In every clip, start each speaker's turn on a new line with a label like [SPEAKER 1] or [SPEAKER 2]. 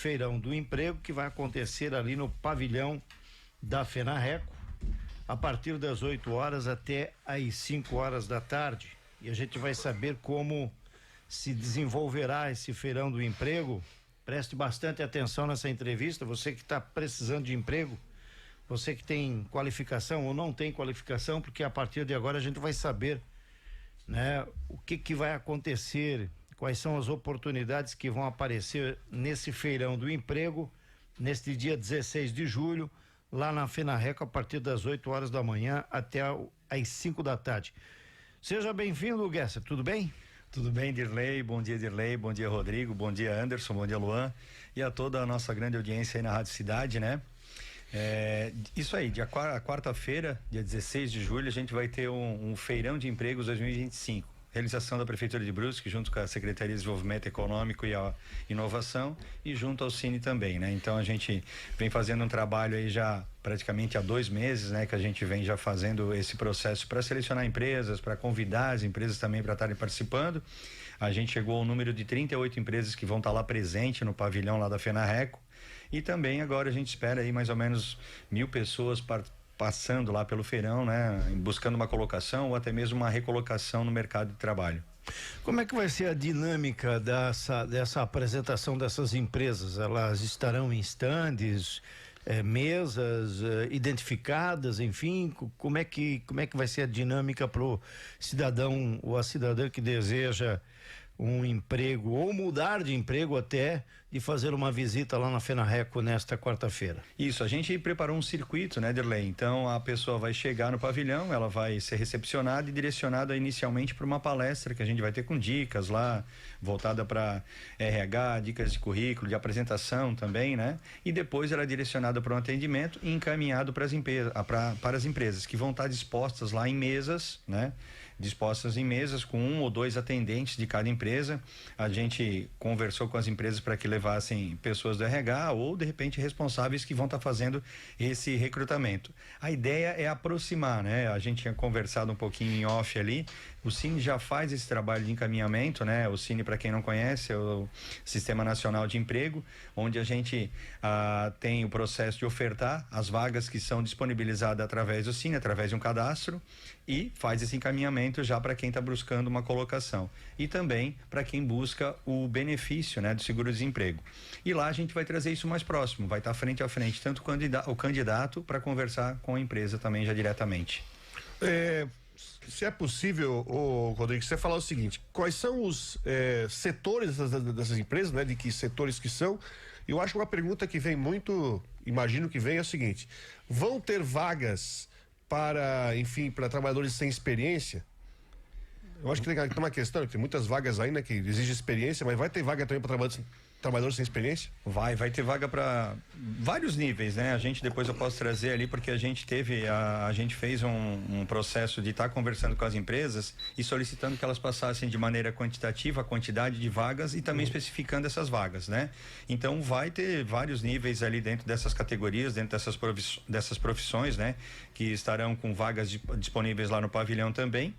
[SPEAKER 1] feirão do emprego que vai acontecer ali no pavilhão da FENARRECO a partir das 8 horas até às 5 horas da tarde. E a gente vai saber como se desenvolverá esse feirão do emprego. Preste bastante atenção nessa entrevista, você que está precisando de emprego, você que tem qualificação ou não tem qualificação, porque a partir de agora a gente vai saber, né, o que vai acontecer, quais são as oportunidades que vão aparecer nesse feirão do emprego, neste dia 16 de julho, lá na FENARRECO, a partir das 8 horas da manhã até às 5 da tarde. Seja bem-vindo, Guessa, tudo bem?
[SPEAKER 2] Tudo bem, Dirley, bom dia Rodrigo, bom dia Anderson, bom dia Luan e a toda a nossa grande audiência aí na Rádio Cidade, né? Isso aí, quarta-feira, dia 16 de julho, a gente vai ter um feirão de empregos 2025. Realização da Prefeitura de Brusque, junto com a Secretaria de Desenvolvimento Econômico e a Inovação e junto ao Cine também, né? Então a gente vem fazendo um trabalho aí já praticamente há 2 meses, né? Que a gente vem já fazendo esse processo para selecionar empresas, para convidar as empresas também para estarem participando. A gente chegou ao número de 38 empresas que vão estar lá presente no pavilhão lá da FENARRECO e também agora a gente espera aí mais ou menos 1.000 pessoas passando lá pelo feirão, né? Buscando uma colocação ou até mesmo uma recolocação no mercado de trabalho.
[SPEAKER 1] Como é que vai ser a dinâmica dessa apresentação dessas empresas? Elas estarão em estandes, mesas identificadas, enfim, como é que vai ser a dinâmica pro cidadão ou a cidadã que deseja um emprego ou mudar de emprego até e fazer uma visita lá na FENARRECO nesta quarta-feira?
[SPEAKER 2] Isso, a gente preparou um circuito, né, Derlei? Então a pessoa vai chegar no pavilhão, ela vai ser recepcionada e direcionada inicialmente para uma palestra que a gente vai ter com dicas lá, voltada para RH, dicas de currículo, de apresentação também, né? E depois ela é direcionada para um atendimento e encaminhado para as empresas que vão estar dispostas lá em mesas, né? Dispostas em mesas com 1 ou 2 atendentes de cada empresa. A gente conversou com as empresas para que levassem pessoas do RH ou de repente responsáveis que vão estar fazendo esse recrutamento. A ideia é aproximar, né? A gente tinha conversado um pouquinho em off ali. O Cine já faz esse trabalho de encaminhamento, né? O Cine, para quem não conhece, é o Sistema Nacional de Emprego, onde a gente tem o processo de ofertar as vagas que são disponibilizadas através do Cine, através de um cadastro, e faz esse encaminhamento já para quem está buscando uma colocação e também para quem busca o benefício, né, do seguro-desemprego. E lá a gente vai trazer isso mais próximo, vai estar frente a frente tanto o candidato para conversar com a empresa também já diretamente.
[SPEAKER 3] Se é possível, Rodrigo, você falar o seguinte: quais são os setores dessas empresas, né? De que setores que são? Eu acho que uma pergunta que vem muito, imagino que vem, é o seguinte: vão ter vagas para, enfim, para trabalhadores sem experiência? Eu acho que tem uma questão, tem muitas vagas aí, né, que exige experiência, mas vai ter vaga também para trabalhadores sem experiência?
[SPEAKER 2] Vai ter vaga para vários níveis, né? A gente depois eu posso trazer ali, porque a gente fez um processo de estar conversando com as empresas e solicitando que elas passassem de maneira quantitativa a quantidade de vagas e também especificando essas vagas, né? Então vai ter vários níveis ali dentro dessas categorias, dentro dessas profissões, né? Que estarão com vagas disponíveis lá no pavilhão também.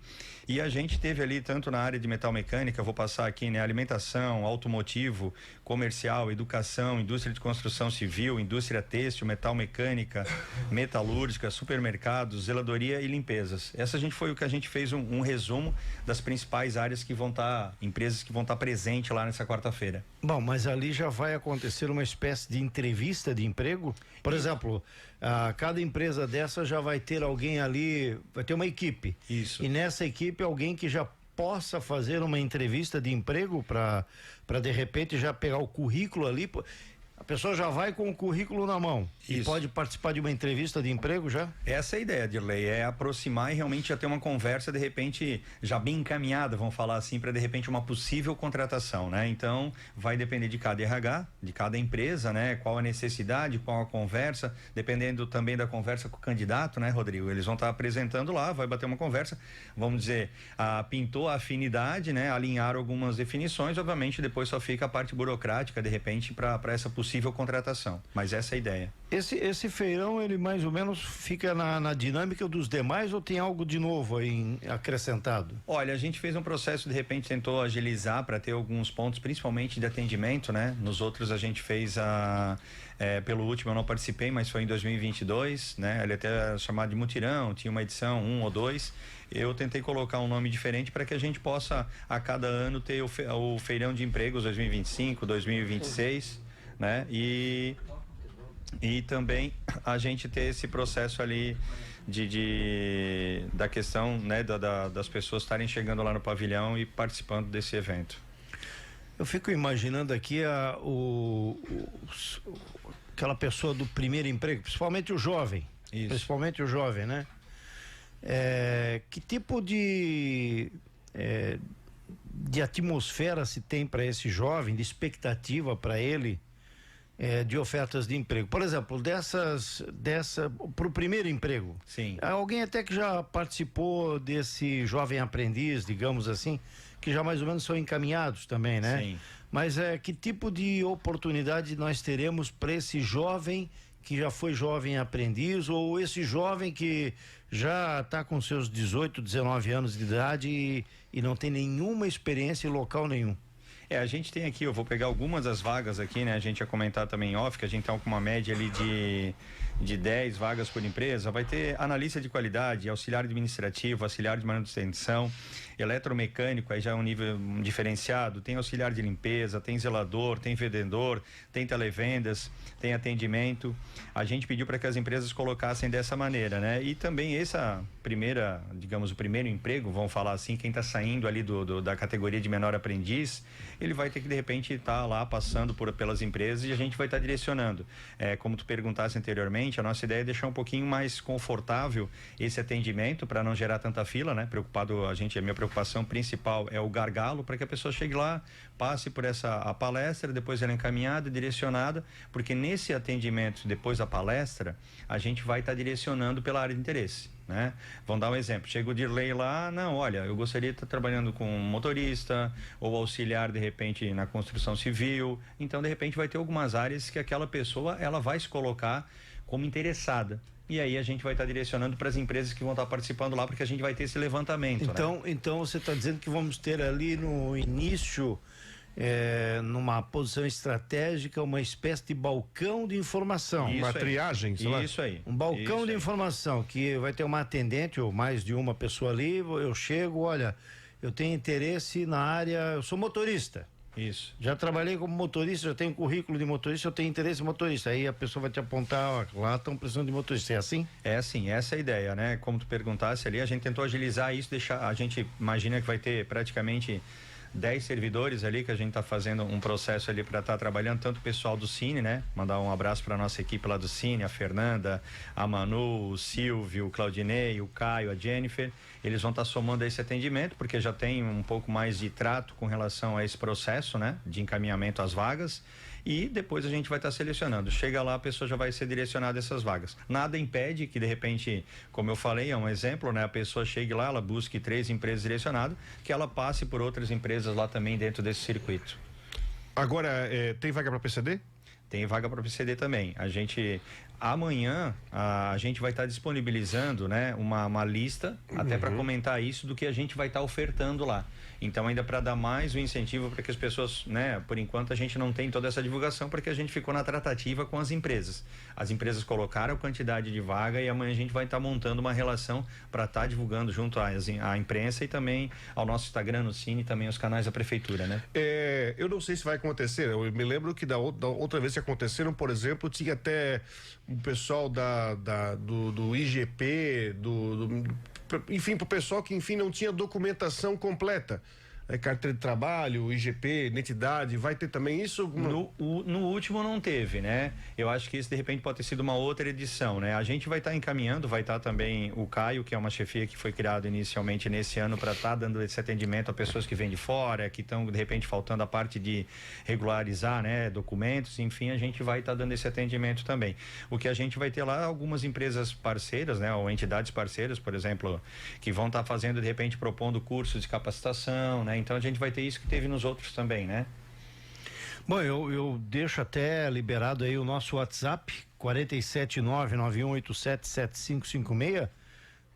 [SPEAKER 2] E a gente teve ali tanto na área de metal mecânica, vou passar aqui, né? Alimentação, automotivo, comercial, educação, indústria de construção civil, indústria têxtil, metal mecânica, metalúrgica, supermercados, zeladoria e limpezas. Essa foi o que a gente fez um resumo das principais áreas que vão empresas que vão estar presentes lá nessa quarta-feira.
[SPEAKER 1] Bom, mas ali já vai acontecer uma espécie de entrevista de emprego? Por exemplo, cada empresa dessa já vai ter alguém ali, vai ter uma equipe.
[SPEAKER 2] Isso.
[SPEAKER 1] E nessa equipe alguém que já possa fazer uma entrevista de emprego para de repente já pegar o currículo ali. A pessoa já vai com o currículo na mão.
[SPEAKER 2] Isso.
[SPEAKER 1] E pode participar de uma entrevista de emprego já?
[SPEAKER 2] Essa é a ideia, Dirley, é aproximar e realmente já ter uma conversa, de repente, já bem encaminhada, vamos falar assim, para de repente uma possível contratação, né? Então, vai depender de cada RH, de cada empresa, né? Qual a necessidade, qual a conversa, dependendo também da conversa com o candidato, né, Rodrigo? Eles vão estar apresentando lá, vai bater uma conversa, vamos dizer, pintou a afinidade, né? Alinhar algumas definições, obviamente depois só fica a parte burocrática, de repente, para essa possível possível contratação. Mas essa é a ideia.
[SPEAKER 1] Esse feirão, ele mais ou menos fica na dinâmica dos demais ou tem algo de novo aí acrescentado?
[SPEAKER 2] Olha, a gente fez um processo, de repente tentou agilizar para ter alguns pontos, principalmente de atendimento, né? Nos outros a gente fez pelo último eu não participei, mas foi em 2022, né? Ele até era chamado de mutirão, tinha uma edição 1 ou 2. Eu tentei colocar um nome diferente para que a gente possa a cada ano ter o feirão de empregos 2025, 2026, né? E também a gente ter esse processo ali da questão, né, das pessoas estarem chegando lá no pavilhão e participando desse evento.
[SPEAKER 1] Eu fico imaginando aqui aquela pessoa do primeiro emprego, principalmente o jovem.
[SPEAKER 2] Isso.
[SPEAKER 1] Principalmente o jovem, né? Que tipo de atmosfera se tem para esse jovem, de expectativa para ele, de ofertas de emprego? Por exemplo, para o primeiro emprego.
[SPEAKER 2] Sim.
[SPEAKER 1] Alguém até que já participou desse jovem aprendiz, digamos assim, que já mais ou menos são encaminhados também, né?
[SPEAKER 2] Sim.
[SPEAKER 1] Mas que tipo de oportunidade nós teremos para esse jovem que já foi jovem aprendiz, ou esse jovem que já está com seus 18, 19 anos de idade e não tem nenhuma experiência em local nenhum?
[SPEAKER 2] A gente tem aqui, eu vou pegar algumas das vagas aqui, né? A gente ia comentar também em off, que a gente tá com uma média ali de 10 vagas por empresa. Vai ter analista de qualidade, auxiliar administrativo, auxiliar de manutenção, eletromecânico, aí já é um nível diferenciado, tem auxiliar de limpeza, tem zelador, tem vendedor, tem televendas, tem atendimento. A gente pediu para que as empresas colocassem dessa maneira, né? E também essa primeira, digamos, o primeiro emprego, vamos falar assim, quem está saindo ali da categoria de menor aprendiz, ele vai ter que de repente estar lá passando pelas empresas e a gente vai estar direcionando. Como tu perguntasse anteriormente, a nossa ideia é deixar um pouquinho mais confortável esse atendimento para não gerar tanta fila, né? A minha preocupação principal é o gargalo, para que a pessoa chegue lá, passe por a palestra, depois ela é encaminhada, direcionada, porque nesse atendimento, depois da palestra, a gente vai estar direcionando pela área de interesse, né? Vamos dar um exemplo, chega o Dirley lá, não, olha, eu gostaria de estar trabalhando com motorista ou auxiliar de repente na construção civil, então de repente vai ter algumas áreas que aquela pessoa ela vai se colocar como interessada. E aí a gente vai estar direcionando para as empresas que vão estar participando lá, porque a gente vai ter esse levantamento.
[SPEAKER 1] Então você está dizendo que vamos ter ali no início, numa posição estratégica, uma espécie de balcão de informação.
[SPEAKER 3] Uma triagem, sei lá.
[SPEAKER 2] Isso aí.
[SPEAKER 1] Um balcão de informação, que vai ter uma atendente ou mais de uma pessoa ali, eu chego, olha, eu tenho interesse na área, eu sou motorista.
[SPEAKER 2] Isso.
[SPEAKER 1] Já trabalhei como motorista, já tenho currículo de motorista, eu tenho interesse em motorista. Aí a pessoa vai te apontar, ó, lá estão precisando de motorista. É assim?
[SPEAKER 2] É assim, essa é a ideia, né? Como tu perguntasse ali, a gente tentou agilizar isso, a gente imagina que vai ter praticamente 10 servidores ali, que a gente está fazendo um processo ali para estar trabalhando, tanto o pessoal do Cine, né? Mandar um abraço para nossa equipe lá do Cine, a Fernanda, a Manu, o Silvio, o Claudinei, o Caio, a Jennifer. Eles vão estar somando a esse atendimento, porque já tem um pouco mais de trato com relação a esse processo, né? De encaminhamento às vagas. E depois a gente vai estar selecionando. Chega lá, a pessoa já vai ser direcionada a essas vagas. Nada impede que, de repente, como eu falei, é um exemplo, né? A pessoa chegue lá, ela busque 3 empresas direcionadas, que ela passe por outras empresas lá também dentro desse circuito.
[SPEAKER 3] Agora, tem vaga para PCD?
[SPEAKER 2] Tem vaga para PCD também. Amanhã a gente vai estar disponibilizando, né, uma lista, até para comentar isso, do que a gente vai estar ofertando lá. Então, ainda para dar mais um incentivo para que as pessoas, né, por enquanto a gente não tem toda essa divulgação, porque a gente ficou na tratativa com as empresas. As empresas colocaram a quantidade de vaga e amanhã a gente vai estar montando uma relação para estar divulgando junto à imprensa e também ao nosso Instagram, no Cine, e também aos canais da prefeitura, né?
[SPEAKER 3] Eu não sei se vai acontecer. Eu me lembro que da outra vez que aconteceram, por exemplo, tinha até o pessoal do IGP, enfim, pro pessoal que, enfim, não tinha documentação completa. Carteira de trabalho, IGP, identidade, vai ter também isso?
[SPEAKER 2] No último não teve, né? Eu acho que isso de repente pode ter sido uma outra edição, né? A gente vai estar encaminhando, vai estar também o Caio, que é uma chefia que foi criada inicialmente nesse ano para estar dando esse atendimento a pessoas que vêm de fora, que estão de repente faltando a parte de regularizar, né, documentos, enfim, a gente vai estar dando esse atendimento também. O que a gente vai ter lá, algumas empresas parceiras, né, ou entidades parceiras, por exemplo, que vão estar fazendo, de repente, propondo cursos de capacitação, né? Então a gente vai ter isso que teve nos outros também, né?
[SPEAKER 1] Bom, eu deixo até liberado aí o nosso WhatsApp, 47991877556,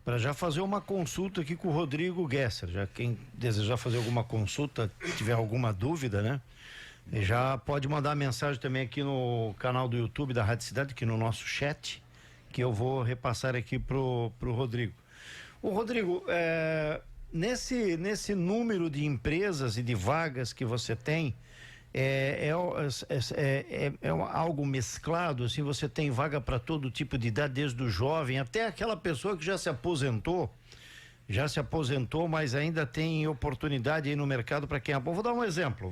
[SPEAKER 1] para já fazer uma consulta aqui com o Rodrigo Gesser. Já quem desejar fazer alguma consulta, tiver alguma dúvida, né? Já pode mandar mensagem também aqui no canal do YouTube da Rádio Cidade, aqui no nosso chat, que eu vou repassar aqui pro Rodrigo. O Rodrigo, nesse número de empresas e de vagas que você tem, algo mesclado, assim, você tem vaga para todo tipo de idade, desde o jovem até aquela pessoa que já se aposentou, mas ainda tem oportunidade aí no mercado para quem é bom. Vou dar um exemplo.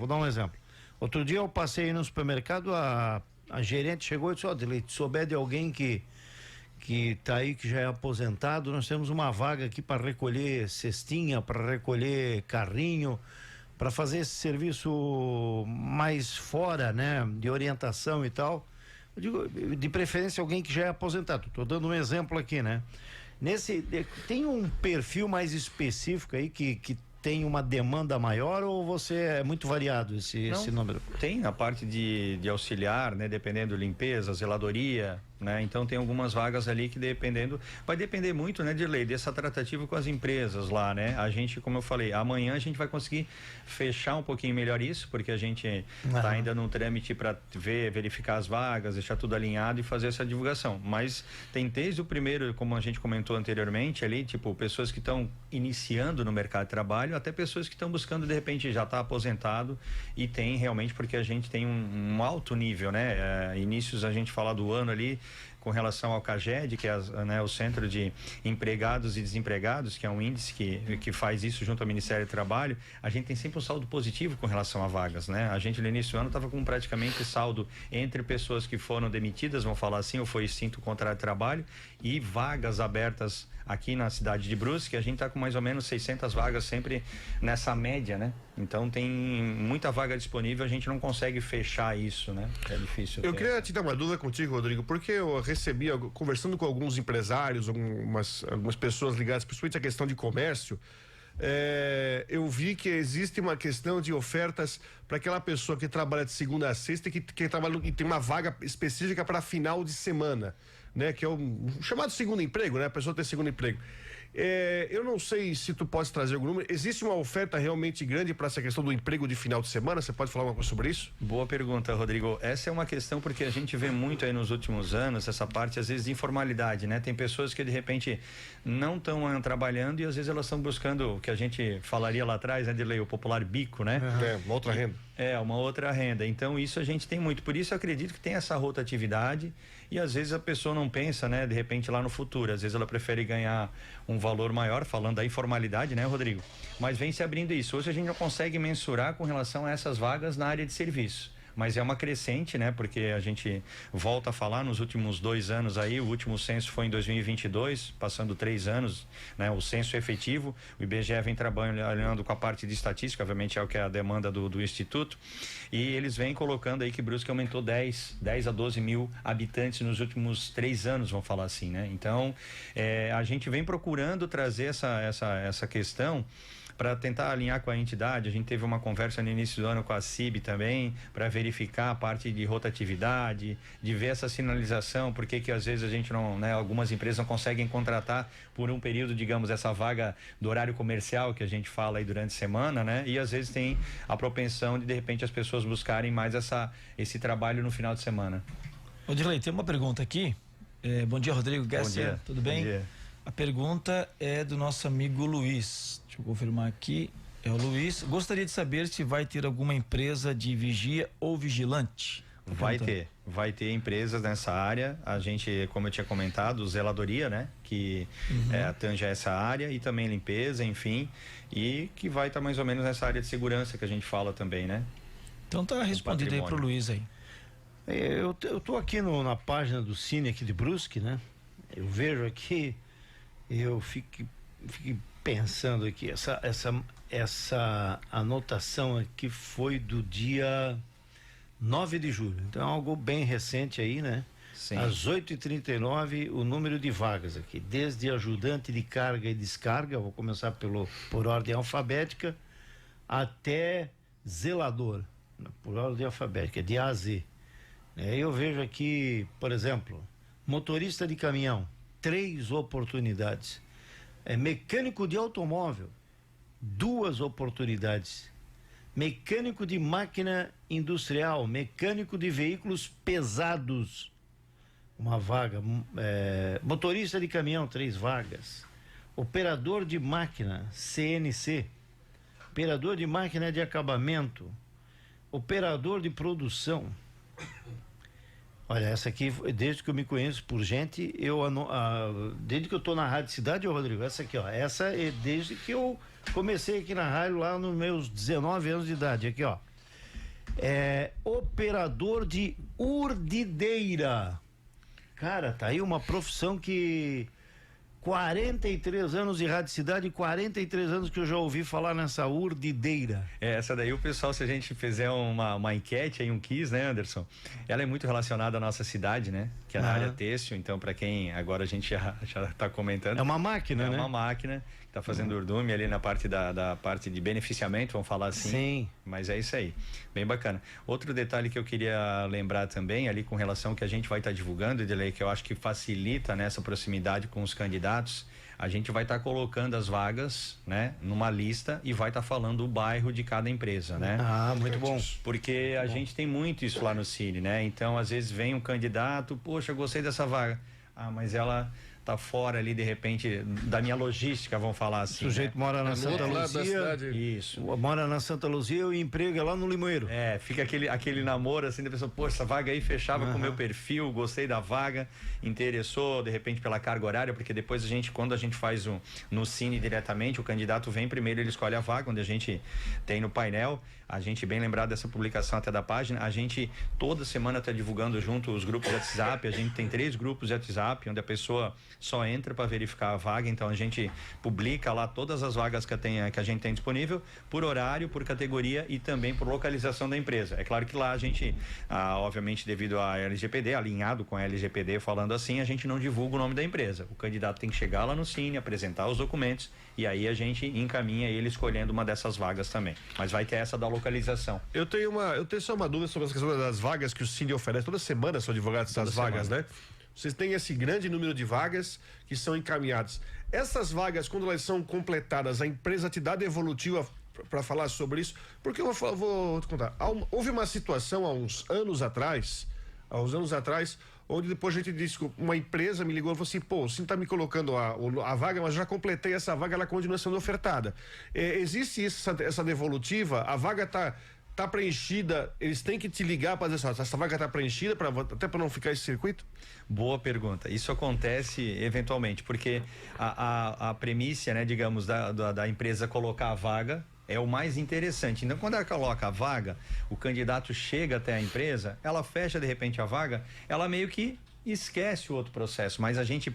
[SPEAKER 1] Outro dia eu passei aí no supermercado, a gerente chegou e disse: se souber de alguém que tá aí, que já é aposentado, nós temos uma vaga aqui para recolher cestinha, para recolher carrinho, para fazer esse serviço mais fora, né, de orientação e tal. Eu digo, de preferência alguém que já é aposentado. Estou dando um exemplo aqui, né? Tem um perfil mais específico aí que tem uma demanda maior, ou você é muito variado esse número?
[SPEAKER 2] Tem na parte de auxiliar, né? Dependendo, limpeza, zeladoria, né? Então tem algumas vagas ali que vai depender muito, né, Dirley, dessa tratativa com as empresas lá, né? A gente, como eu falei, amanhã a gente vai conseguir fechar um pouquinho melhor isso, porque a gente tá ainda num trâmite para verificar as vagas, deixar tudo alinhado e fazer essa divulgação. Mas tem desde o primeiro, como a gente comentou anteriormente ali, tipo, pessoas que estão iniciando no mercado de trabalho, até pessoas que estão buscando, de repente, já tá aposentado, e tem realmente, porque a gente tem um alto nível, né? Inícios, a gente fala do ano ali, com relação ao CAGED, que é o Centro de Empregados e Desempregados, que é um índice que faz isso junto ao Ministério do Trabalho, a gente tem sempre um saldo positivo com relação a vagas, né? A gente no início do ano estava com praticamente saldo entre pessoas que foram demitidas, vamos falar assim, ou foi extinto o contrato de trabalho, e vagas abertas aqui na cidade de Brusque. A gente está com mais ou menos 600 vagas sempre nessa média, né? Então tem muita vaga disponível, a gente não consegue fechar isso, né? É difícil.
[SPEAKER 3] Eu queria te dar uma dúvida contigo, Rodrigo, porque eu recebi, conversando com alguns empresários, algumas pessoas ligadas principalmente à questão de comércio, eu vi que existe uma questão de ofertas para aquela pessoa que trabalha de segunda a sexta e que trabalha e tem uma vaga específica para final de semana, né? Que é o chamado segundo emprego, né? A pessoa tem segundo emprego. Eu não sei se tu pode trazer algum número. Existe uma oferta realmente grande para essa questão do emprego de final de semana? Você pode falar alguma coisa sobre isso?
[SPEAKER 2] Boa pergunta, Rodrigo. Essa é uma questão porque a gente vê muito aí nos últimos anos essa parte, às vezes, de informalidade, né? Tem pessoas que de repente não estão trabalhando e às vezes elas estão buscando o que a gente falaria lá atrás, né, Dirley, o popular bico, né?
[SPEAKER 3] Uma outra renda.
[SPEAKER 2] Uma outra renda. Então isso a gente tem muito. Por isso eu acredito que tem essa rotatividade e às vezes a pessoa não pensa, né, de repente lá no futuro. Às vezes ela prefere ganhar um valor maior, falando da informalidade, né, Rodrigo? Mas vem se abrindo isso. Hoje a gente não consegue mensurar com relação a essas vagas na área de serviço. Mas é uma crescente, né? Porque a gente volta a falar nos últimos 2 anos aí, o último censo foi em 2022, passando 3 anos, né? O censo efetivo, o IBGE vem trabalhando com a parte de estatística, obviamente é o que é a demanda do Instituto, e eles vêm colocando aí que Brusque aumentou 10 a 12 mil habitantes nos últimos 3 anos, vamos falar assim, né? Então, a gente vem procurando trazer essa questão para tentar alinhar com a entidade. A gente teve uma conversa no início do ano com a CIB também, para verificar a parte de rotatividade, de ver essa sinalização, porque que às vezes a gente não, né, algumas empresas não conseguem contratar por um período, digamos, essa vaga do horário comercial que a gente fala aí durante a semana, né? E às vezes tem a propensão de repente as pessoas buscarem mais esse trabalho no final de semana.
[SPEAKER 4] Ô Dirley, tem uma pergunta aqui. Bom dia, Rodrigo Gesser, tudo bem?
[SPEAKER 2] Bom dia.
[SPEAKER 4] A pergunta é do nosso amigo Luiz. Deixa eu confirmar aqui. É o Luiz. Gostaria de saber se vai ter alguma empresa de vigia ou vigilante.
[SPEAKER 2] Vai ter empresas nessa área. A gente, como eu tinha comentado, zeladoria, né? Que atange essa área, e também limpeza, enfim. E que vai estar mais ou menos nessa área de segurança que a gente fala também, né?
[SPEAKER 4] Então tá respondido aí pro Luiz aí.
[SPEAKER 1] Eu tô aqui na página do Cine aqui de Brusque, né? Eu vejo aqui, eu fico pensando aqui, essa anotação aqui foi do dia 9 de julho, então é algo bem recente aí, né?
[SPEAKER 2] Sim.
[SPEAKER 1] Às 8h39, o número de vagas aqui, desde ajudante de carga e descarga, vou começar por ordem alfabética, até zelador. por ordem alfabética, de A a Z. Eu vejo aqui, por exemplo, motorista de caminhão, 3 oportunidades. Mecânico de automóvel, 2 oportunidades. Mecânico de máquina industrial, mecânico de veículos pesados, uma vaga. Motorista de caminhão, 3 vagas. Operador de máquina, CNC. Operador de máquina de acabamento. Operador de produção. Olha, essa aqui, desde que eu me conheço por gente, desde que eu tô na Rádio Cidade, Rodrigo, essa aqui, ó, essa é desde que eu comecei aqui na rádio lá nos meus 19 anos de idade, aqui, ó. Operador de urdideira. Cara, tá aí uma profissão que 43 anos de Rádio Cidade, 43 anos que eu já ouvi falar nessa urdideira.
[SPEAKER 2] Essa daí o pessoal, se a gente fizer uma enquete aí, um quiz, né, Anderson? Ela é muito relacionada à nossa cidade, né? Que é na área têxtil, então para quem agora a gente já tá comentando.
[SPEAKER 1] É uma máquina, né?
[SPEAKER 2] É uma máquina que tá fazendo urdume ali na parte da parte de beneficiamento, vamos falar assim.
[SPEAKER 1] Sim.
[SPEAKER 2] Mas é isso aí, bem bacana. Outro detalhe que eu queria lembrar também, ali com relação ao que a gente vai estar divulgando, Edelei, que eu acho que facilita nessa proximidade com os candidatos, a gente vai estar colocando as vagas, né, numa lista e vai estar falando o bairro de cada empresa, né?
[SPEAKER 1] Ah, muito bom.
[SPEAKER 2] Porque a gente tem muito isso lá no Cine, né? Então, às vezes vem um candidato, poxa, gostei dessa vaga. Ah, mas ela tá fora ali, de repente, da minha logística, vamos falar assim.
[SPEAKER 1] O sujeito, né, mora na Santa Luzia.
[SPEAKER 2] Isso.
[SPEAKER 1] Mora na Santa Luzia e emprega lá no Limoeiro.
[SPEAKER 2] Fica aquele namoro assim, da pessoa, poxa, essa vaga aí fechava com o meu perfil, gostei da vaga, interessou, de repente, pela carga horária, porque depois quando a gente faz no Cine diretamente, o candidato vem primeiro, ele escolhe a vaga, onde a gente tem no painel, a gente, bem lembrado dessa publicação até da página, a gente toda semana está divulgando junto os grupos de WhatsApp, a gente tem 3 grupos de WhatsApp, onde a pessoa só entra para verificar a vaga, então a gente publica lá todas as vagas que a gente tem disponível, por horário, por categoria e também por localização da empresa. É claro que lá a gente, obviamente devido à LGPD, alinhado com a LGPD, falando assim, a gente não divulga o nome da empresa. O candidato tem que chegar lá no Cine, apresentar os documentos e aí a gente encaminha ele escolhendo uma dessas vagas também. Mas vai ter essa da localização.
[SPEAKER 3] Eu tenho só uma dúvida sobre essa questão das vagas que o Cine oferece. Toda semana são divulgadas essas vagas, né? Vocês têm esse grande número de vagas que são encaminhadas. Essas vagas, quando elas são completadas, a empresa te dá devolutiva para falar sobre isso? Porque eu vou te contar. Houve uma situação há uns anos atrás, onde depois a gente disse que uma empresa me ligou e falou assim, pô, o Cine está me colocando a vaga, mas já completei essa vaga, ela continua sendo ofertada. Existe essa devolutiva? A vaga tá preenchida, eles têm que te ligar para dizer assim, essa vaga está preenchida, até para não ficar esse circuito?
[SPEAKER 2] Boa pergunta. Isso acontece eventualmente, porque a premissa, né, digamos, da empresa colocar a vaga é o mais interessante. Então, quando ela coloca a vaga, o candidato chega até a empresa, ela fecha de repente a vaga, ela meio que esquece o outro processo, mas a gente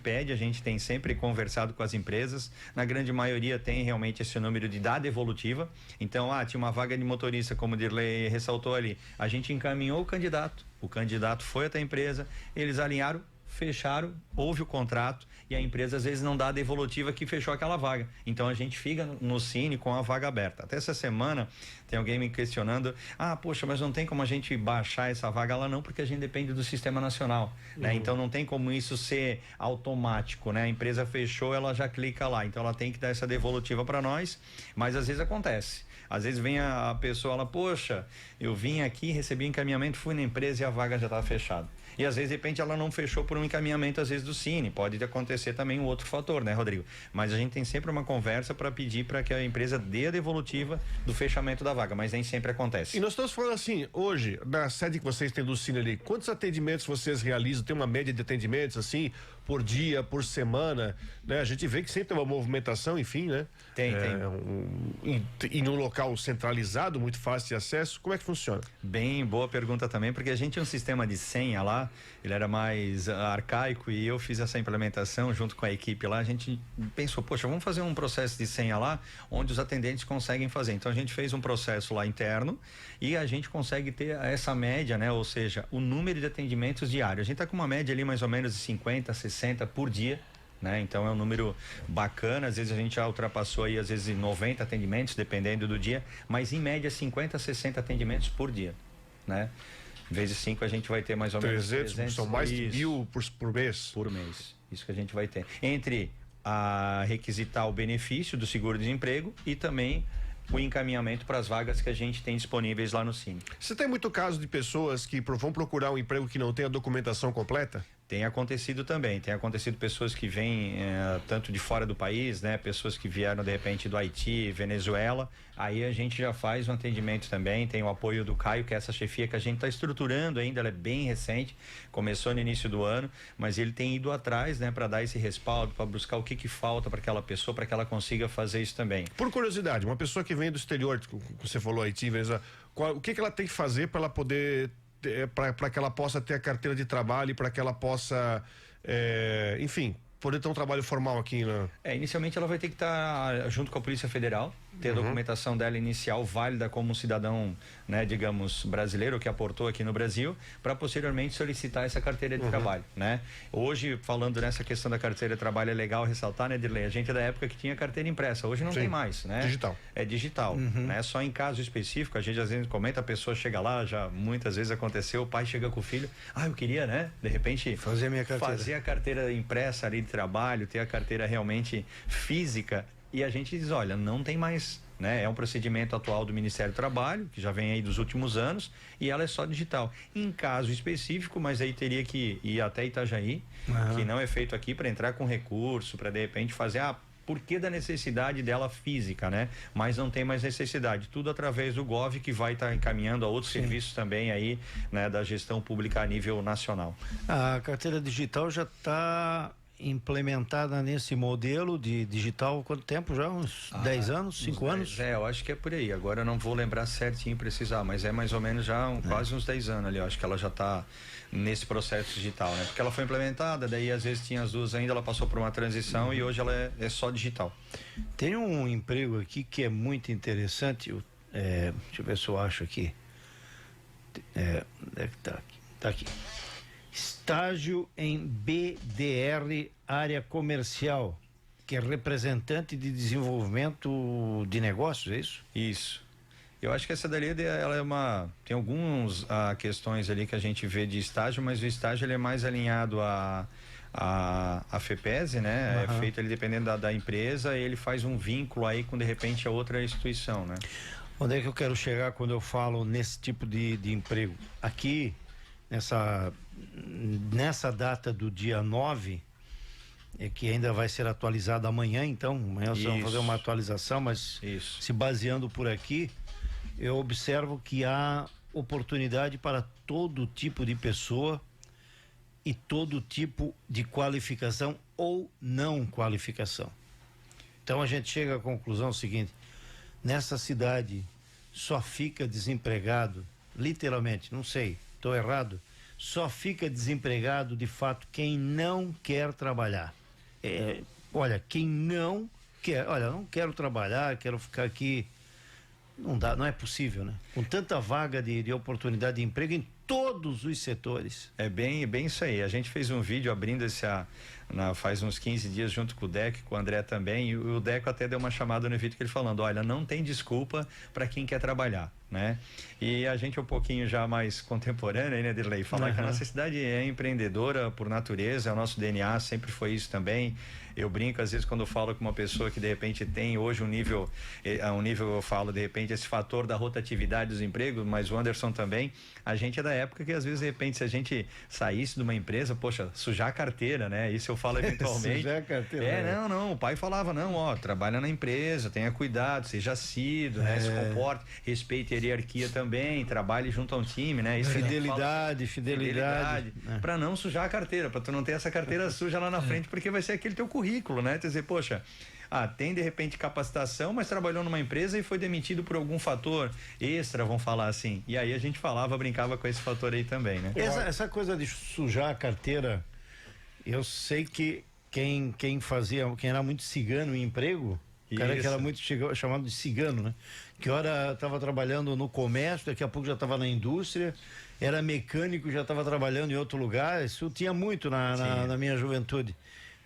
[SPEAKER 2] tem sempre conversado com as empresas, na grande maioria tem realmente esse número de dada evolutiva, então, tinha uma vaga de motorista, como o Dirley ressaltou ali, a gente encaminhou o candidato foi até a empresa, eles alinharam, fecharam, houve o contrato e a empresa às vezes não dá a devolutiva que fechou aquela vaga. Então a gente fica no Cine com a vaga aberta. Até essa semana tem alguém me questionando, poxa, mas não tem como a gente baixar essa vaga lá não, porque a gente depende do Sistema Nacional, né? Então não tem como isso ser automático, né? A empresa fechou, ela já clica lá, então ela tem que dar essa devolutiva para nós, mas às vezes acontece. Às vezes vem a pessoa, ela, poxa, eu vim aqui, recebi encaminhamento, fui na empresa e a vaga já estava fechada. E às vezes, de repente, ela não fechou por um encaminhamento, às vezes, do Cine. Pode acontecer também um outro fator, né, Rodrigo? Mas a gente tem sempre uma conversa para pedir para que a empresa dê a devolutiva do fechamento da vaga, mas nem sempre acontece.
[SPEAKER 3] E nós estamos falando assim, hoje, na sede que vocês têm do Cine ali, quantos atendimentos vocês realizam? Tem uma média de atendimentos, assim, por dia, por semana, né? A gente vê que sempre tem uma movimentação, enfim, né?
[SPEAKER 2] Tem.
[SPEAKER 3] E num local centralizado, muito fácil de acesso, como é que funciona?
[SPEAKER 2] Bem, boa pergunta também, porque a gente tinha um sistema de senha lá, ele era mais arcaico e eu fiz essa implementação junto com a equipe lá, a gente pensou, poxa, vamos fazer um processo de senha lá, onde os atendentes conseguem fazer. Então a gente fez um processo lá interno e a gente consegue ter essa média, né? Ou seja, o número de atendimentos diários. A gente está com uma média ali mais ou menos de 50, 60 por dia, né? Então é um número bacana, às vezes a gente já ultrapassou aí, às vezes 90 atendimentos, dependendo do dia, mas em média 50 a 60 atendimentos por dia, né? Vezes 5 a gente vai ter mais ou menos
[SPEAKER 3] 300, são mais de 1.000 por mês.
[SPEAKER 2] Por mês, isso que a gente vai ter. Entre a requisitar o benefício do seguro-desemprego e também o encaminhamento para as vagas que a gente tem disponíveis lá no Cine.
[SPEAKER 3] Você tem muito caso de pessoas que vão procurar um emprego que não tem a documentação completa?
[SPEAKER 2] Tem acontecido também, tem acontecido pessoas que vêm tanto de fora do país, né? Pessoas que vieram de repente do Haiti, Venezuela, aí a gente já faz um atendimento também, tem o apoio do Caio, que é essa chefia que a gente está estruturando ainda, ela é bem recente, começou no início do ano, mas ele tem ido atrás, né? Para dar esse respaldo, para buscar o que falta para aquela pessoa, para que ela consiga fazer isso também.
[SPEAKER 3] Por curiosidade, uma pessoa que vem do exterior, você falou Haiti, Venezuela, o que ela tem que fazer para ela poder para que ela possa ter a carteira de trabalho e para que ela possa, enfim, poder ter um trabalho formal aqui, né?
[SPEAKER 2] Inicialmente ela vai ter que estar junto com a Polícia Federal, ter a documentação dela inicial válida como um cidadão, né, digamos, brasileiro que aportou aqui no Brasil, para posteriormente solicitar essa carteira de trabalho, né? Hoje, falando nessa questão da carteira de trabalho, é legal ressaltar, né, Dirley? A gente é da época que tinha carteira impressa, hoje não tem mais, né?
[SPEAKER 3] Digital.
[SPEAKER 2] É digital, né? Só em caso específico, a gente às vezes comenta, a pessoa chega lá, já muitas vezes aconteceu, o pai chega com o filho, eu queria, né? De repente,
[SPEAKER 1] fazer a
[SPEAKER 2] carteira impressa ali de trabalho, ter a carteira realmente física, e a gente diz, olha, não tem mais, né? É um procedimento atual do Ministério do Trabalho, que já vem aí dos últimos anos, e ela é só digital. Em caso específico, mas aí teria que ir até Itajaí, que não é feito aqui, para entrar com recurso, para de repente fazer por que da necessidade dela física, né? Mas não tem mais necessidade, tudo através do Gov, que vai estar encaminhando a outros serviços também aí, né, da gestão pública a nível nacional.
[SPEAKER 1] A carteira digital já está implementada nesse modelo de digital há quanto tempo já? Uns 10 anos, 5 anos?
[SPEAKER 2] Eu acho que é por aí. Agora eu não vou lembrar certinho, precisar, mas é mais ou menos já quase uns 10 anos ali. Eu acho que ela já está nesse processo digital, né? Porque ela foi implementada, daí às vezes tinha as duas ainda, ela passou por uma transição e hoje ela é só digital.
[SPEAKER 1] Tem um emprego aqui que é muito interessante, deixa eu ver se eu acho aqui. Tá aqui. Estágio em BDR, área comercial, que é representante de desenvolvimento de negócios, é isso?
[SPEAKER 2] Isso. Eu acho que essa dali, ela tem algumas questões ali que a gente vê de estágio, mas o estágio ele é mais alinhado a FEPESE, né? É feito ele dependendo da empresa, e ele faz um vínculo aí com de repente a outra instituição, né?
[SPEAKER 1] Onde é que eu quero chegar quando eu falo nesse tipo de emprego? Aqui, nessa data do dia 9, que ainda vai ser atualizada amanhã, então amanhã nós vamos fazer uma atualização, mas se baseando por aqui, eu observo que há oportunidade para todo tipo de pessoa e todo tipo de qualificação ou não qualificação. Então a gente chega à conclusão seguinte: nessa cidade só fica desempregado, literalmente, não sei, estou errado, só fica desempregado de fato quem não quer trabalhar. Olha, quem não quer, não quero trabalhar, quero ficar aqui, não dá, não é possível, né? Com tanta vaga de oportunidade de emprego em todos os setores.
[SPEAKER 2] É bem isso aí. A gente fez um vídeo abrindo faz uns 15 dias junto com o Deco, com o André também, e o Deco até deu uma chamada no vídeo que ele falando, olha, não tem desculpa para quem quer trabalhar, né? E a gente é um pouquinho já mais contemporâneo, né, Dirley? Falar que a nossa cidade é empreendedora por natureza, é o nosso DNA, sempre foi isso também. Eu brinco às vezes quando eu falo com uma pessoa que de repente tem hoje um nível eu falo de repente esse fator da rotatividade dos empregos, mas o Anderson também, a gente é da época que às vezes de repente se a gente saísse de uma empresa, poxa, sujar a carteira, né? Isso eu falo eventualmente.
[SPEAKER 1] Sujar a carteira.
[SPEAKER 2] Não, o pai falava, trabalha na empresa, tenha cuidado, seja assíduo, né? Se comporte, respeite a hierarquia também, trabalhe junto a um time, né? Isso
[SPEAKER 1] fidelidade,
[SPEAKER 2] para não sujar a carteira, para tu não ter essa carteira suja lá na frente, porque vai ser aquele teu currículo, né? Quer dizer, poxa, tem de repente capacitação, mas trabalhou numa empresa e foi demitido por algum fator extra, vamos falar assim. E aí a gente brincava com esse fator aí também, né?
[SPEAKER 1] Essa coisa de sujar a carteira, eu sei que quem era muito cigano em emprego, o cara que era muito chamado de cigano, né? Que hora estava trabalhando no comércio, daqui a pouco já estava na indústria, era mecânico, já estava trabalhando em outro lugar. Isso tinha muito na minha juventude.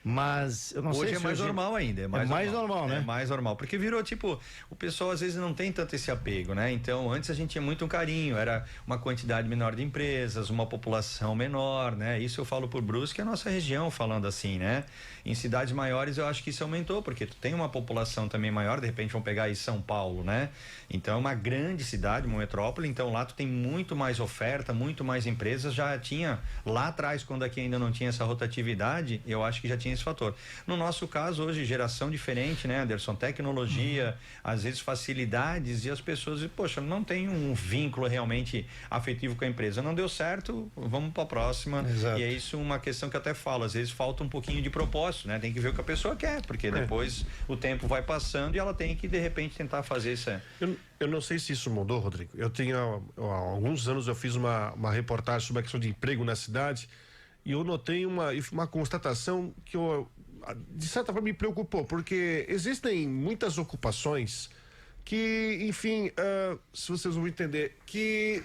[SPEAKER 1] Mas eu não sei
[SPEAKER 2] Hoje
[SPEAKER 1] se
[SPEAKER 2] é mais normal ainda, é mais
[SPEAKER 1] normal, né?
[SPEAKER 2] É mais normal, porque virou tipo, o pessoal às vezes não tem tanto esse apego, né? Então, antes a gente tinha muito carinho, era uma quantidade menor de empresas, uma população menor, né? Isso eu falo por Brusque, é a nossa região falando assim, né? Em cidades maiores eu acho que isso aumentou, porque tu tem uma população também maior, de repente vamos pegar aí São Paulo, né? Então é uma grande cidade, uma metrópole, então lá tu tem muito mais oferta, muito mais empresas, já tinha lá atrás, quando aqui ainda não tinha essa rotatividade, eu acho que já tinha esse fator. No nosso caso hoje, geração diferente, né, Anderson? Tecnologia, às vezes facilidades, e as pessoas, poxa, não tem um vínculo realmente afetivo com a empresa, não deu certo, vamos para a próxima.
[SPEAKER 1] Exato.
[SPEAKER 2] E é isso uma questão que eu até falo, às vezes falta um pouquinho de propósito, né? Tem que ver o que a pessoa quer, porque depois o tempo vai passando e ela tem que de repente tentar fazer isso.
[SPEAKER 3] Eu não sei se isso mudou, Rodrigo. Eu tenho há alguns anos eu fiz uma reportagem sobre a questão de emprego na cidade e eu notei uma constatação que de certa forma me preocupou, porque existem muitas ocupações que, enfim, se vocês vão entender, que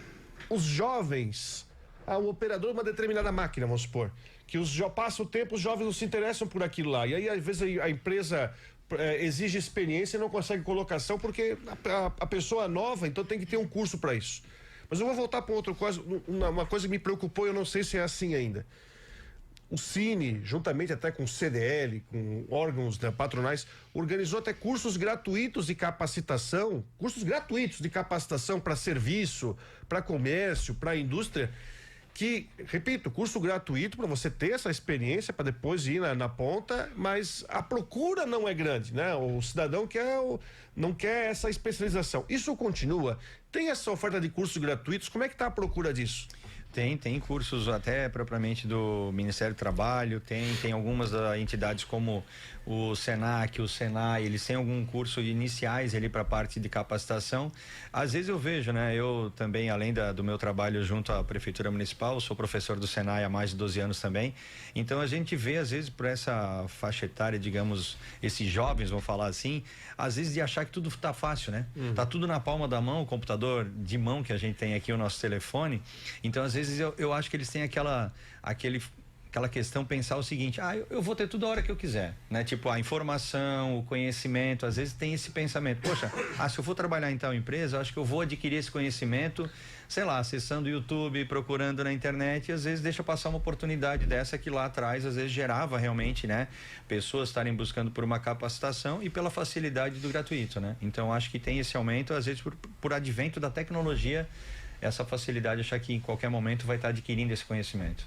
[SPEAKER 3] os jovens, o operador de uma determinada máquina, vamos supor, que passa o tempo, os jovens não se interessam por aquilo lá, e aí às vezes a empresa exige experiência e não consegue colocação porque a pessoa é nova, então tem que ter um curso para isso. Mas eu vou voltar para outra coisa, uma coisa que me preocupou, eu não sei se é assim ainda. O Cine, juntamente até com o CDL, com órgãos, né, patronais, organizou até cursos gratuitos de capacitação para serviço, para comércio, para indústria, que, repito, curso gratuito para você ter essa experiência para depois ir na ponta, mas a procura não é grande, né? O cidadão não quer essa especialização. Isso continua? Tem essa oferta de cursos gratuitos? Como é que está a procura disso?
[SPEAKER 2] Tem cursos até propriamente do Ministério do Trabalho, tem algumas entidades como o Senac, o Senai, eles têm algum curso iniciais ali para a parte de capacitação. Às vezes eu vejo, né? Eu também, além do meu trabalho junto à Prefeitura Municipal, sou professor do Senai há mais de 12 anos também. Então a gente vê, às vezes, por essa faixa etária, digamos, esses jovens, vamos falar assim, às vezes de achar que tudo tá fácil, né? Tá tudo na palma da mão, o computador de mão que a gente tem aqui, o nosso telefone. Então, às vezes, eu acho que eles têm aquela questão, pensar o seguinte, eu vou ter tudo a hora que eu quiser, né? Tipo, a informação, o conhecimento, às vezes tem esse pensamento, poxa, se eu for trabalhar em tal empresa, eu acho que eu vou adquirir esse conhecimento, sei lá, acessando o YouTube, procurando na internet, e às vezes deixa passar uma oportunidade dessa que lá atrás, às vezes gerava realmente, né? Pessoas estarem buscando por uma capacitação e pela facilidade do gratuito, né? Então, acho que tem esse aumento, às vezes por advento da tecnologia, essa facilidade, achar que em qualquer momento vai estar adquirindo esse conhecimento.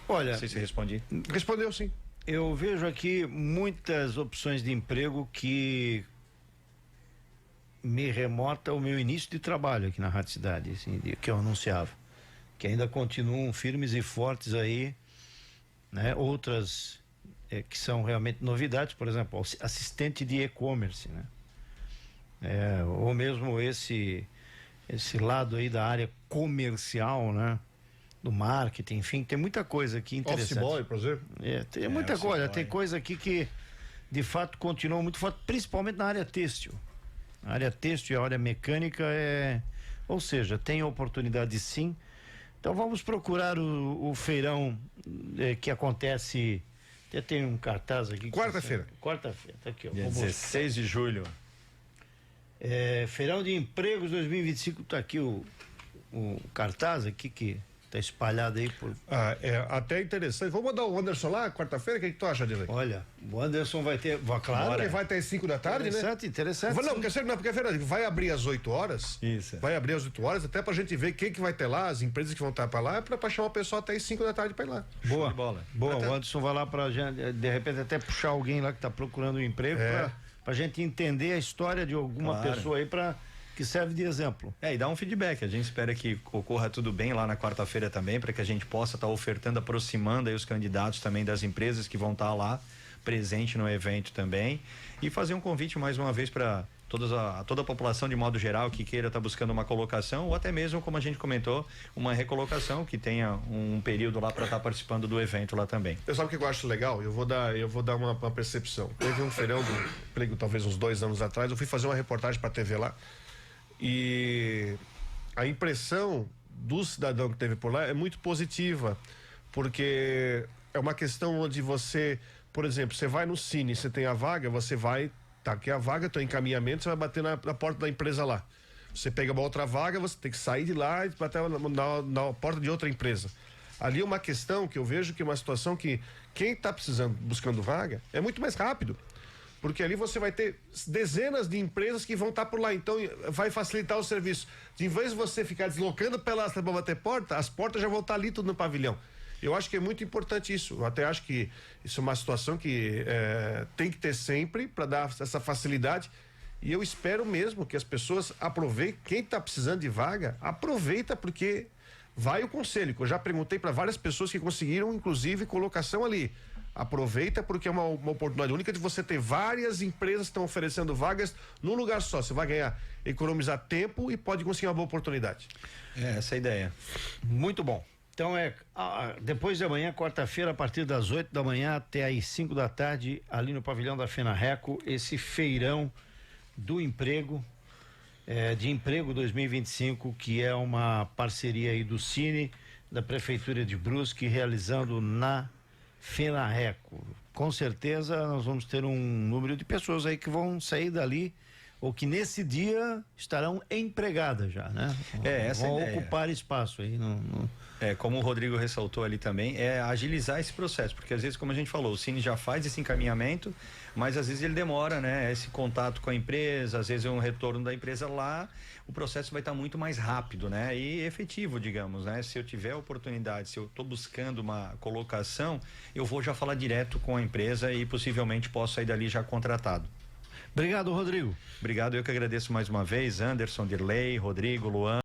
[SPEAKER 1] Olha,
[SPEAKER 2] não sei se respondi.
[SPEAKER 3] Respondeu sim.
[SPEAKER 1] Eu vejo aqui muitas opções de emprego que me remota ao meu início de trabalho aqui na Rádio Cidade, assim, que eu anunciava, que ainda continuam firmes e fortes aí, né? Outras que são realmente novidades, por exemplo, assistente de e-commerce, né? Ou mesmo esse lado aí da área comercial, né? Do marketing, enfim, tem muita coisa aqui interessante.
[SPEAKER 3] Office boy, por exemplo.
[SPEAKER 1] Tem muita coisa, tem coisa aqui que de fato continua muito forte, principalmente na área têxtil. A área têxtil e a área mecânica ou seja, tem oportunidade sim. Então vamos procurar o feirão que acontece, até tem um cartaz aqui.
[SPEAKER 3] Quarta-feira.
[SPEAKER 1] Quarta-feira, tá aqui, ó.
[SPEAKER 2] 16 de julho.
[SPEAKER 1] Feirão de Empregos 2025, tá aqui o cartaz aqui que tá espalhado aí por...
[SPEAKER 3] até interessante. Vamos mandar o Anderson lá quarta-feira? O que tu acha, Dilei?
[SPEAKER 1] Olha, o Anderson vai ter... Claro.
[SPEAKER 3] Ele vai até às 5 da tarde,
[SPEAKER 1] interessante,
[SPEAKER 3] né?
[SPEAKER 1] Interessante.
[SPEAKER 3] Não, porque é verdade, vai abrir às 8 horas.
[SPEAKER 2] Isso.
[SPEAKER 3] Vai abrir às 8 horas, até pra gente ver quem que vai ter lá, as empresas que vão estar pra lá, pra chamar o pessoal até às 5 da tarde pra ir lá.
[SPEAKER 1] Boa.
[SPEAKER 2] Bola.
[SPEAKER 1] O Anderson vai lá pra gente, de repente até puxar alguém lá que tá procurando um emprego pra gente entender a história de alguma pessoa aí que serve de exemplo.
[SPEAKER 2] E dá um feedback. A gente espera que ocorra tudo bem lá na quarta-feira também, para que a gente possa estar ofertando, aproximando aí os candidatos também das empresas que vão estar lá presente no evento também, e fazer um convite mais uma vez para toda a população de modo geral que queira estar buscando uma colocação, ou até mesmo, como a gente comentou, uma recolocação, que tenha um período lá para estar participando do evento lá também.
[SPEAKER 3] Eu sabe o que eu acho legal? Eu vou dar uma percepção. Teve um feirão do emprego, talvez uns 2 anos atrás, eu fui fazer uma reportagem para a TV lá, e a impressão do cidadão que teve por lá é muito positiva, porque é uma questão onde você por exemplo, você vai no Cine, você tem a vaga, você vai, tá aqui a vaga, teu encaminhamento, você vai bater na porta da empresa lá. Você pega uma outra vaga, você tem que sair de lá e bater na porta de outra empresa. Ali é uma questão que eu vejo que é uma situação que quem está buscando vaga, é muito mais rápido. Porque ali você vai ter dezenas de empresas que vão estar por lá. Então, vai facilitar o serviço. Em vez de você ficar deslocando pelastra para bater porta, as portas já vão estar ali tudo no pavilhão. Eu acho que é muito importante isso. Eu até acho que isso é uma situação que tem que ter sempre para dar essa facilidade. E eu espero mesmo que as pessoas aproveitem. Quem está precisando de vaga, aproveita, porque vai o conselho. Eu já perguntei para várias pessoas que conseguiram, inclusive, colocação ali. Aproveita, porque é uma oportunidade única de você ter várias empresas que estão oferecendo vagas num lugar só. Você vai economizar tempo e pode conseguir uma boa oportunidade.
[SPEAKER 2] Essa é a ideia.
[SPEAKER 1] Muito bom. Então depois de amanhã, quarta-feira, a partir das 8 da manhã até às 5 da tarde, ali no pavilhão da FENARRECO, esse feirão do emprego, de emprego 2025, que é uma parceria aí do Cine, da Prefeitura de Brusque, realizando na FENARRECO. Com certeza nós vamos ter um número de pessoas aí que vão sair dali, ou que nesse dia estarão empregadas já, né?
[SPEAKER 2] Essa
[SPEAKER 1] vão
[SPEAKER 2] ideia.
[SPEAKER 1] ocupar espaço aí
[SPEAKER 2] Como o Rodrigo ressaltou ali também, é agilizar esse processo, porque às vezes, como a gente falou, o Cine já faz esse encaminhamento, mas às vezes ele demora, né? Esse contato com a empresa, às vezes é um retorno da empresa lá, o processo vai estar muito mais rápido, né? E efetivo, digamos, né? Se eu tiver oportunidade, se eu estou buscando uma colocação, eu vou já falar direto com a empresa e possivelmente posso sair dali já contratado.
[SPEAKER 1] Obrigado, Rodrigo.
[SPEAKER 2] Obrigado, eu que agradeço mais uma vez, Anderson, Dirley, Rodrigo, Luan.